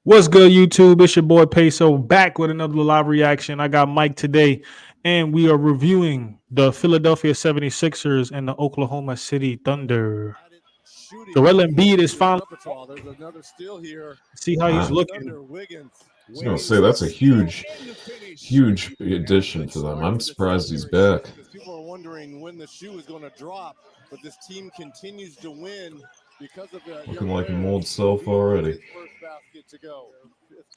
What's good, YouTube? It's your boy Peso back with another live reaction. I got Mike today, and we are reviewing the Philadelphia 76ers and the Oklahoma City Thunder. Joel Embiid is finally. There's another steal here. See how he's Wow. looking. Wiggins. I was gonna say that's a huge addition for them. I'm surprised he's back. Because people are wondering when the shoe is going to drop, but this team continues to win because of the Looking like an old self already. First basket to go.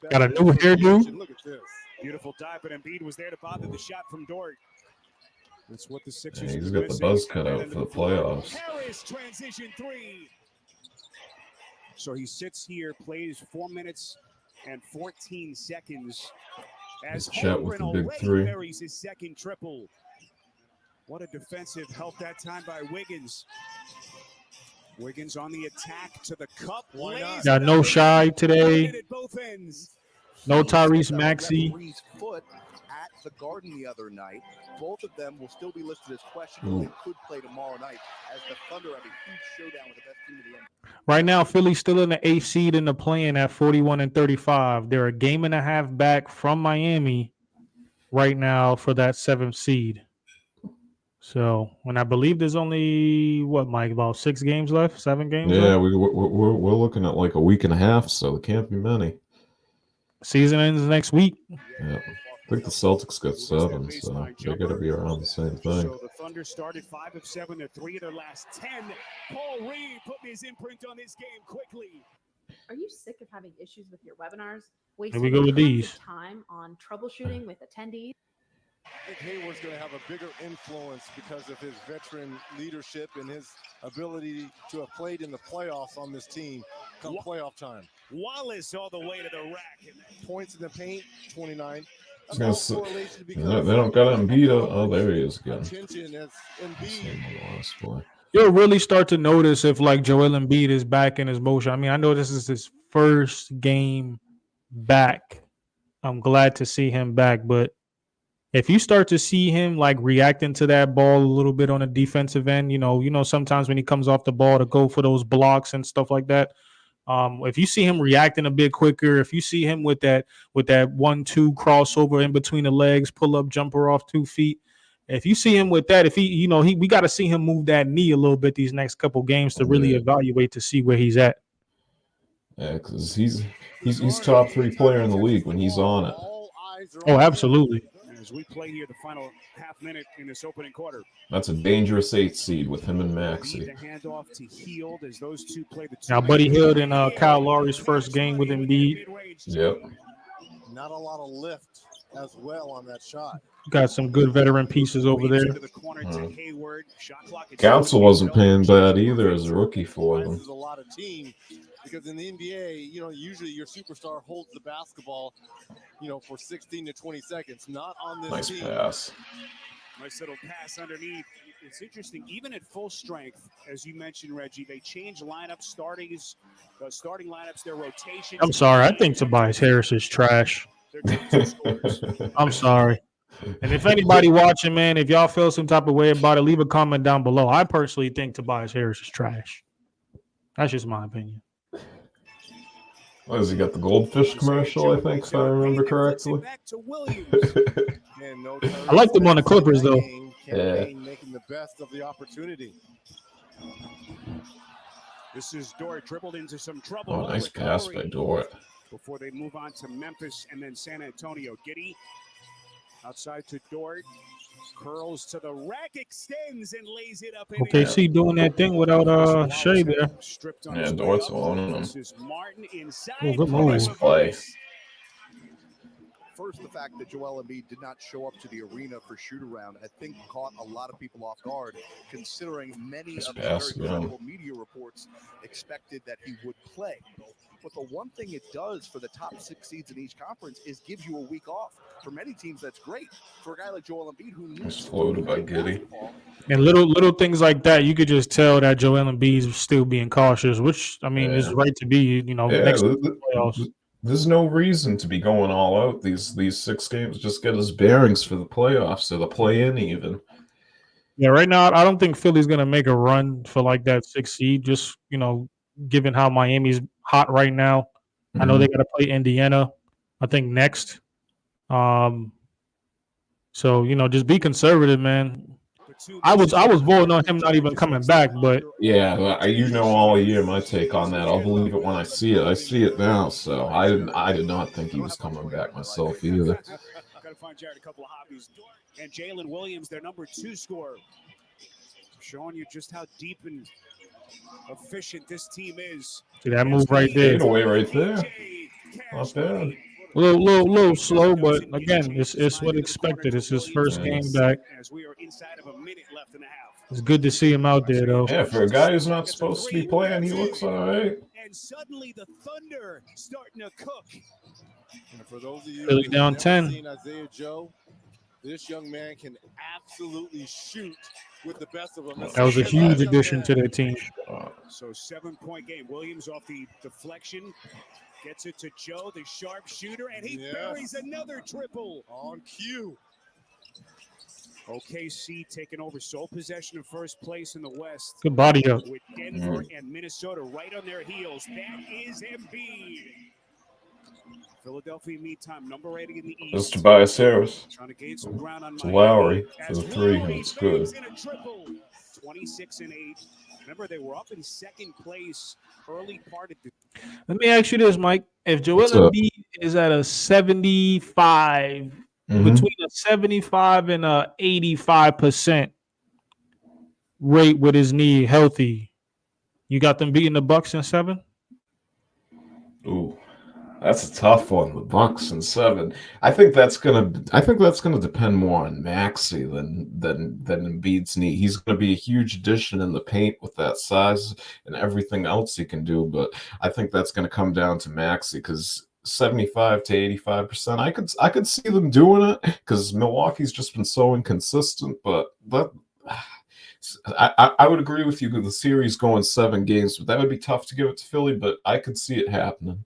Got a new hairdo. Look at this. Beautiful dive, but Embiid was there to bother the shot from Dort. That's what the Sixers. Yeah, he's got the buzz cut out for the playoffs. Harris transition three. So he sits here, plays 4 minutes and 14 seconds. As Nice chat with Holmgren the big already three. buries his second triple. What a defensive help that time by Wiggins. Wiggins on the attack to the cup. Why not? Got no Shy today. At both ends. No Tyrese Maxey. Referee's foot at the Garden the other night. Both of them will still be listed as questionable. They could play tomorrow night as the Thunder have a huge showdown with the best team in the NBA. Right now, Philly's still in the 8th seed in the play-in at 41-35. They're a game and a half back from Miami right now for that 7th seed. So, and I believe there's only, what, Mike, about 6 games left? 7 games Yeah, left? we're looking at like a week and a half, so it can't be many. Season ends next week. Yeah, I think the Celtics got 7, so they got to be around the same thing. So the Thunder started 5 of 7. They're 3 of their last 10. Paul Reed putting his imprint on this game quickly. Are you sick of having issues with your webinars? Here Wasting we go with tons of these. time on troubleshooting with attendees? I think Hayward's going to have a bigger influence because of his veteran leadership and his ability to have played in the playoffs on this team come playoff time. Wallace all the way to the rack. Points in the paint, 29. I was gonna say, they don't got Embiid. Oh, there he is again. Attention as Embiid. Same last play. You'll really start to notice if, like, Joel Embiid is back in his motion. I mean, I know this is his first game back. I'm glad to see him back, but if you start to see him like reacting to that ball a little bit on the defensive end, you know, sometimes when he comes off the ball to go for those blocks and stuff like that, if you see him reacting a bit quicker, if you see him with that 1-2 crossover in between the legs, pull up jumper off 2 feet, if you see him with that, if we got to see him move that knee a little bit these next couple games to really evaluate to see where he's at. Yeah, because he's top 3 player in the league when he's on it. Oh, absolutely. As we play here the final half minute in this opening quarter. That's a dangerous 8th seed with him and The Maxey. handoff to Hield as those two play the Now, Buddy Hield and Kyle Lowry's first game with Embiid. Yep. Not a lot of lift as well on that shot. Got some good veteran pieces over there. Into the corner to Hayward. Shot clock is Council wasn't paying bad either as a rookie for them. This is a lot of team because in the NBA, usually your superstar holds the basketball, for 16 to 20 seconds. Not on this Nice team. pass. Nice little pass underneath. It's interesting, even at full strength, as you mentioned, Reggie, they change lineups, starting lineups, their rotation. I'm sorry. I think Tobias Harris is trash. I'm sorry. And if anybody watching, man, if y'all feel some type of way about it, leave a comment down below. I personally think Tobias Harris is trash. That's just my opinion. What has he got, the goldfish commercial, I think, if I remember correctly? I liked him on the Clippers, though. Yeah. Making the best of the opportunity. This is Dort dribbled into some trouble. Oh, nice pass by Dort. Before they move on to Memphis and then San Antonio. Giddey outside to Dort. Curls to the rack, extends and lays it up. OKC doing that thing without Shea there. Yeah, Dort's owning him. This is Martin inside. Oh, good move. Nice play. First, the fact that Joel Embiid did not show up to the arena for shoot-around, I think caught a lot of people off guard, considering many Nice of the pass, very yeah. credible media reports expected that he would play. But the one thing it does for the top 6 seeds in each conference is gives you a week off. For many teams, that's great. For a guy like Joel Embiid, who Nice needs floated by Giddey. And little things like that, you could just tell that Joel Embiid's still being cautious, which, I mean, is right to be, Yeah, next to the playoffs. there's no reason to be going all out these 6 games. Just get his bearings for the playoffs or the play-in even. Yeah, right now, I don't think Philly's going to make a run for like that 6th seed, just, given how Miami's hot right now. I know they got to play Indiana, I think, next. So just be conservative, man. I was voting on him not even coming back, but Yeah, all year my take on that. I'll believe it when I see it. I see it now, so I did not think he was coming back myself either. Got to find Jared a couple of hobbies. And Jalen Williams, their number 2 scorer, showing you just how deep and efficient this team is. see that move right there. Fadeaway right there. Not bad. A little slow, but again, it's what expected. It's his first game back. As we are inside of a minute left and a half. It's good to see him out there, though. Yeah, for a guy who's not supposed to be playing, he looks all right. And suddenly the Thunder starting to cook. And for those of you Philly who've down never 10. seen Isaiah Joe, this young man can absolutely shoot with the best of them. That was a huge addition to their team. So 7-point game. Williams off the deflection. Gets it to Joe, the sharpshooter, and he buries another triple. On cue. OKC taking over sole possession of first place in the West. Good body up. With Denver and Minnesota right on their heels. That is Embiid. Philadelphia, meantime, number 8 in the East. That's Tobias Harris. Trying to gain some ground on It's Lowry for as the 3. Lowry It's good. bangs in a triple. 26 and 8. Remember, they were up in second place early part of the. Let me ask you this, Mike. If Joel What's up? Embiid is at a 75, Mhm. between a 75 and a 85% rate with his knee healthy, you got them beating the Bucks in 7? Ooh, that's a tough one. The Bucks in 7. I think that's gonna depend more on Maxey than Embiid's knee. He's gonna be a huge addition in the paint with that size and everything else he can do. But I think that's gonna come down to Maxey because 75 to 85%. I could see them doing it because Milwaukee's just been so inconsistent. But I would agree with you with the series going 7 games, but that would be tough to give it to Philly. But I could see it happening.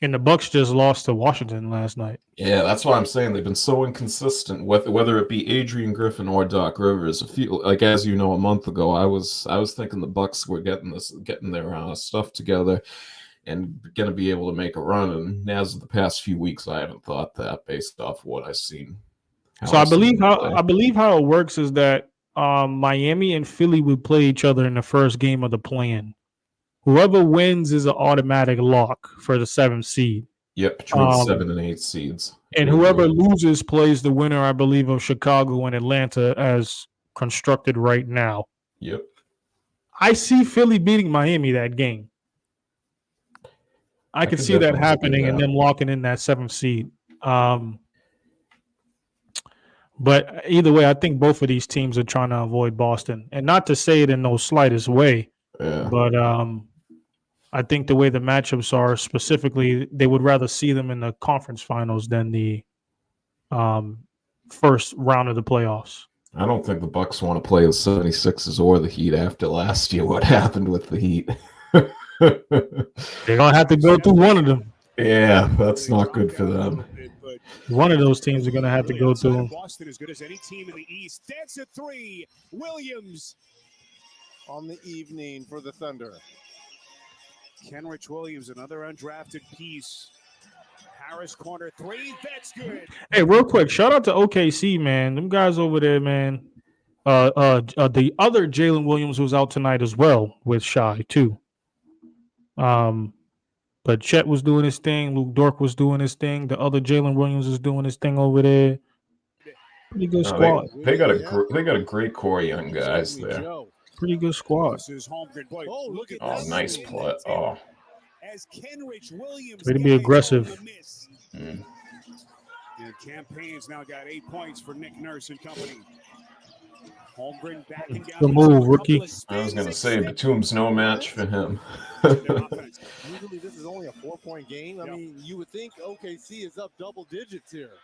And the Bucks just lost to Washington last night. Yeah, that's why I'm saying they've been so inconsistent. Whether it be Adrian Griffin or Doc Rivers, as you know, a month ago, I was thinking the Bucks were getting their stuff together and going to be able to make a run. And as of the past few weeks, I haven't thought that based off what I've seen. So I believe how it works is that Miami and Philly would play each other in the first game of the play-in. Whoever wins is an automatic lock for the 7th seed. Yep, between 7 and 8 seeds. And whoever loses plays the winner, I believe, of Chicago and Atlanta as constructed right now. Yep. I see Philly beating Miami that game. I could see that happening and them locking in that 7th seed. But either way, I think both of these teams are trying to avoid Boston. And not to say it in no slightest way, but I think the way the matchups are specifically, they would rather see them in the conference finals than the first round of the playoffs. I don't think the Bucks want to play the 76ers or the Heat after last year. What happened with the Heat? They're going to have to go through one of them. Yeah, that's not good for them. One of those teams are going to have to go through. Boston as good as any team in the East. That's a 3. Williams on the evening for the Thunder. Kenrich Williams, another undrafted piece. Harris corner 3. That's good. Hey, real quick, shout out to OKC, man. Them guys over there, man. The other Jalen Williams was out tonight as well with Shy too. But Chet was doing his thing. Luke Dort was doing his thing. The other Jalen Williams was doing his thing over there. Pretty good squad. They got a great core of young guys there. Pretty good squad. Nice play. Oh. As Kenrich Williams way to be aggressive. The campaign's now got 8 points for Nick Nurse and company. Holmgren backing down. Good move, rookie. I was going to say, Batum's no match for him. Usually this is only a 4-point game. I mean, you would think OKC is up double digits here.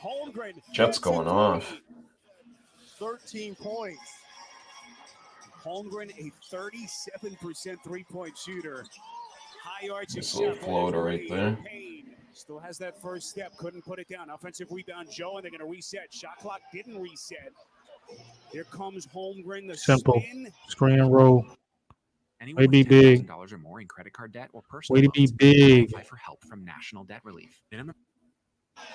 Holmgren. Chet's going off. 13 points. Holmgren, a 37% three-point shooter. High arching This little floater right there. Still has that first step. Couldn't put it down. Offensive rebound, Joe, and they're going to reset. Shot clock didn't reset. Here comes Holmgren. The simple spin. screen and roll. Anyone Way to be with big. $10,000 or more in credit card debt or personal Way to be loans big. qualify for help from National Debt Relief. Minimum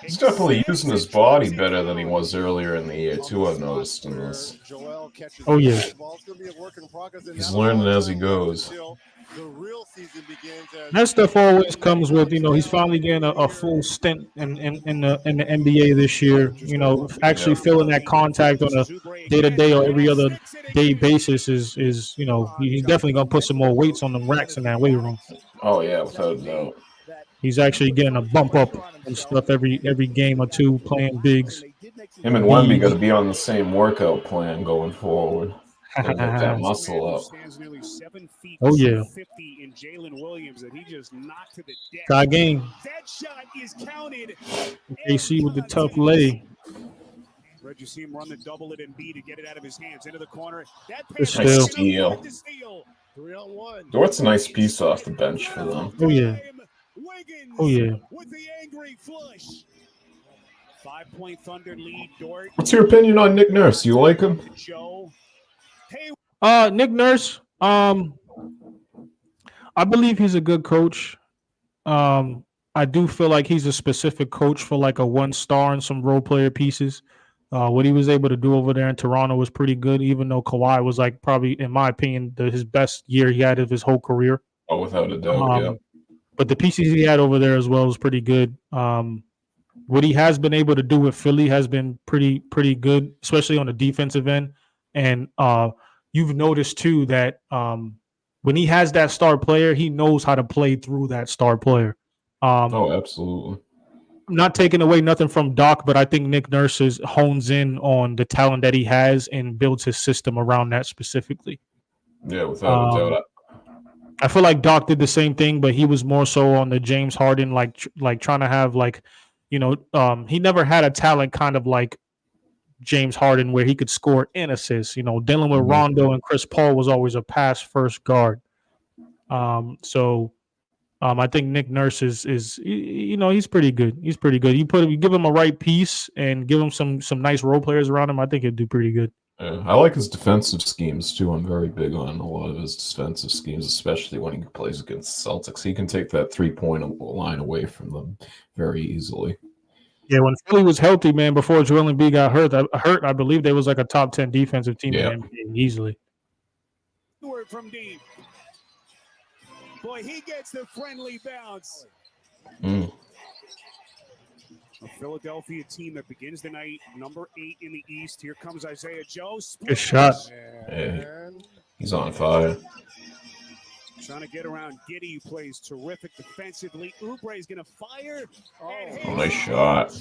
He's definitely using his body better than he was earlier in the year, too, I've noticed in this. Joel catches Oh, the yeah. basketball. It's going to be a work in progress. And He's not a learning lot of as he time left goes. until the real season begins as That stuff always comes with, he's finally getting a full stint in the NBA this year. Actually Yeah. feeling that contact on a day-to-day or every other day basis is he's definitely gonna put some more weights on the racks in that weight room. Oh, yeah, without a doubt. He's actually getting a bump up and stuff every game or two playing bigs. Him and Wemby got to be on the same workout plan going forward. Gotta get that Oh muscle up. Stands nearly 7 feet yeah, 250 in Jalen Williams that he just knocked to the deck. tie game. That shot is counted. KC with the tough lay. Reggie see him run the double at Embiid to get it out of his hands into the corner. That Good pass steal. is enough to steal. 3-on-1. Dort's a nice piece off the bench for them. Oh yeah, Wiggins oh yeah. with the angry flush. 5-point Thunder lead. Dort. What's your opinion on Nick Nurse? You like him? Joe. Hey, Nick Nurse. I believe he's a good coach. I do feel like he's a specific coach for like a 1-star and some role player pieces. What he was able to do over there in Toronto was pretty good, even though Kawhi was like probably, in my opinion, his best year he had of his whole career. Oh, without a doubt, yeah. But the pieces he had over there as well was pretty good. What he has been able to do with Philly has been pretty good, especially on the defensive end. And you've noticed too that when he has that star player, he knows how to play through that star player. Oh, absolutely. I'm not taking away nothing from Doc, but I think Nick Nurse hones in on the talent that he has and builds his system around that specifically. Yeah, without a doubt. I feel like Doc did the same thing, but he was more so on the James Harden, like trying to have he never had a talent kind of like James Harden where he could score and assist. Dealing with Rondo and Chris Paul was always a pass first guard. I think Nick Nurse is he's pretty good. He's pretty good. You give him a right piece and give him some nice role players around him. I think he'd do pretty good. Yeah, I like his defensive schemes too. I'm very big on a lot of his defensive schemes, especially when he plays against the Celtics. He can take that 3-point line away from them very easily. Yeah, when Philly was healthy, man, before Joel Embiid got hurt, I believe they was like a top 10 defensive team in the NBA easily. word from deep. Boy, he gets the friendly bounce. A Philadelphia team that begins the night number 8 in the East. Here comes Isaiah Joe. Good shot. Yeah, he's on fire. Trying to get around Giddey, who plays terrific defensively. Oubre is going to fire. Oh, nice shot.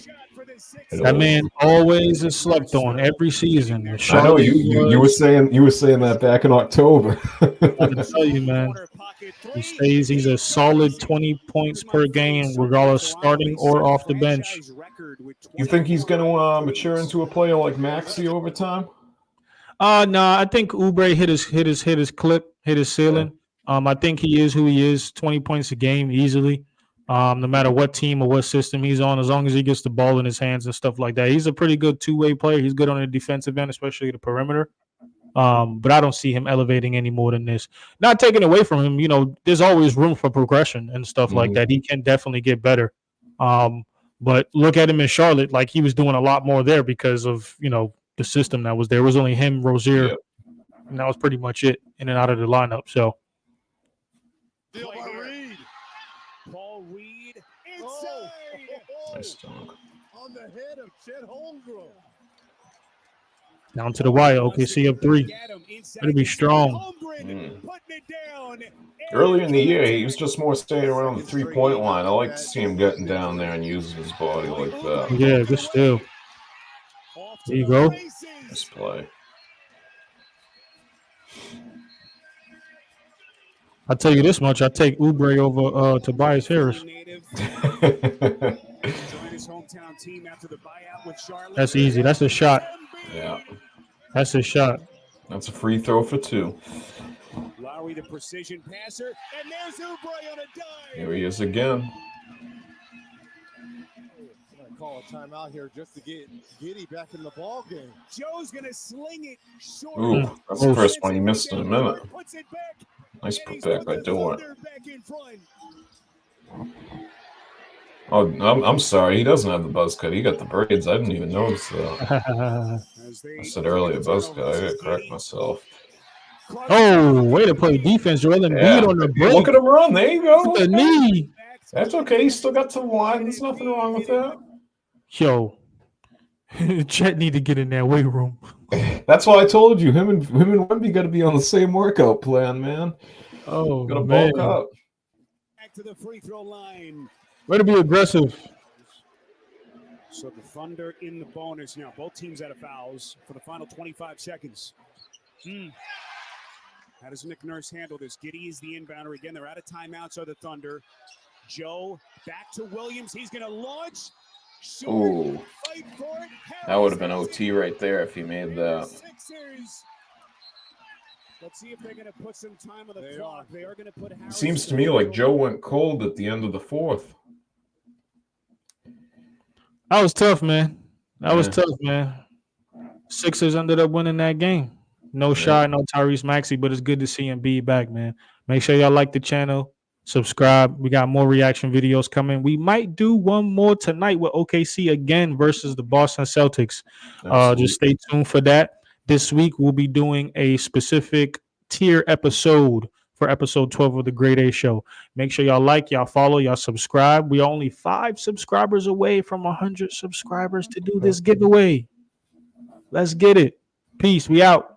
That man always is slept on every season. I know you were saying that back in October. I tell you, man. He's a solid 20 points per game, regardless starting or off the bench. You think he's going to mature into a player like Maxey over time? No, I think Oubre hit his clip, hit his ceiling. I think he is who he is, 20 points a game easily. No matter what team or what system he's on, as long as he gets the ball in his hands and stuff like that. He's a pretty good two-way player. He's good on the defensive end, especially the perimeter. But I don't see him elevating any more than this. Not taking away from him, there's always room for progression and stuff like that. He can definitely get better. But look at him in Charlotte, like he was doing a lot more there because of, the system that was there. It was only him, Rozier, and that was pretty much it in and out of the lineup. So. Paul Reed inside. Nice dunk. On the head of Chet Holmgren. Down to the wire. OKC up 3. It'll be strong. Early in the year, he was just more staying around the 3-point line. I like to see him getting down there and using his body like that. Yeah, good steal. There you go. Nice play. I'll tell you this much. I take Oubre over Tobias Harris. That's easy. That's a shot. Yeah. That's a shot. That's a free throw for 2. Lowry, the precision passer, and there's Oubre on a dive. Here he is again. Call a timeout here just to get Giddey back in the ball game. Joe's gonna sling it short. Ooh, that's the first one he missed in a minute. Nice And he's put back put by the Dort. Thunder back in front. Oh, I'm sorry. He doesn't have the buzz cut. He got the braids. I didn't even notice that. As they I said force earlier the buzz turnover. cut. I This gotta is correct Giddey. myself. Clark Oh, back way to in play the defense. Joel Embiid Yeah. on the break. Look at him run. There you go. The knee. back to That's the okay. He still got some line. There's nothing wrong with that. Yo, Chet need to get in that weight room. That's why I told you him and Wemby got to be on the same workout plan, man. Oh, Got to man. bulk up. back to the free throw line. Way to be aggressive. So the Thunder in the bonus now. Both teams out of fouls for the final 25 seconds. How does Nick Nurse handle this? Giddey is the inbounder again. They're out of timeouts. So the Thunder. Joe back to Williams. He's going to launch. Short, Ooh, fight for it. that would have been OT right there if he made that. Sixers. Let's see if they're going to put some time on the clock. They are going to put Harris. Seems to me like Joe went cold at the end of the fourth. That was tough, man. That was Yeah. tough, man. Sixers ended up winning that game. No shot, no Tyrese Maxey, but it's good to see him be back, man. Make sure y'all like the channel, subscribe. We got more reaction videos coming. We might do one more tonight with OKC again versus the Boston Celtics. Just stay tuned for that. This week we'll be doing a specific tier episode for episode 12 of the Grade A Show. Make sure y'all like, y'all follow, y'all subscribe. We're only 5 subscribers away from 100 subscribers to do this giveaway. Let's get it. Peace. We out.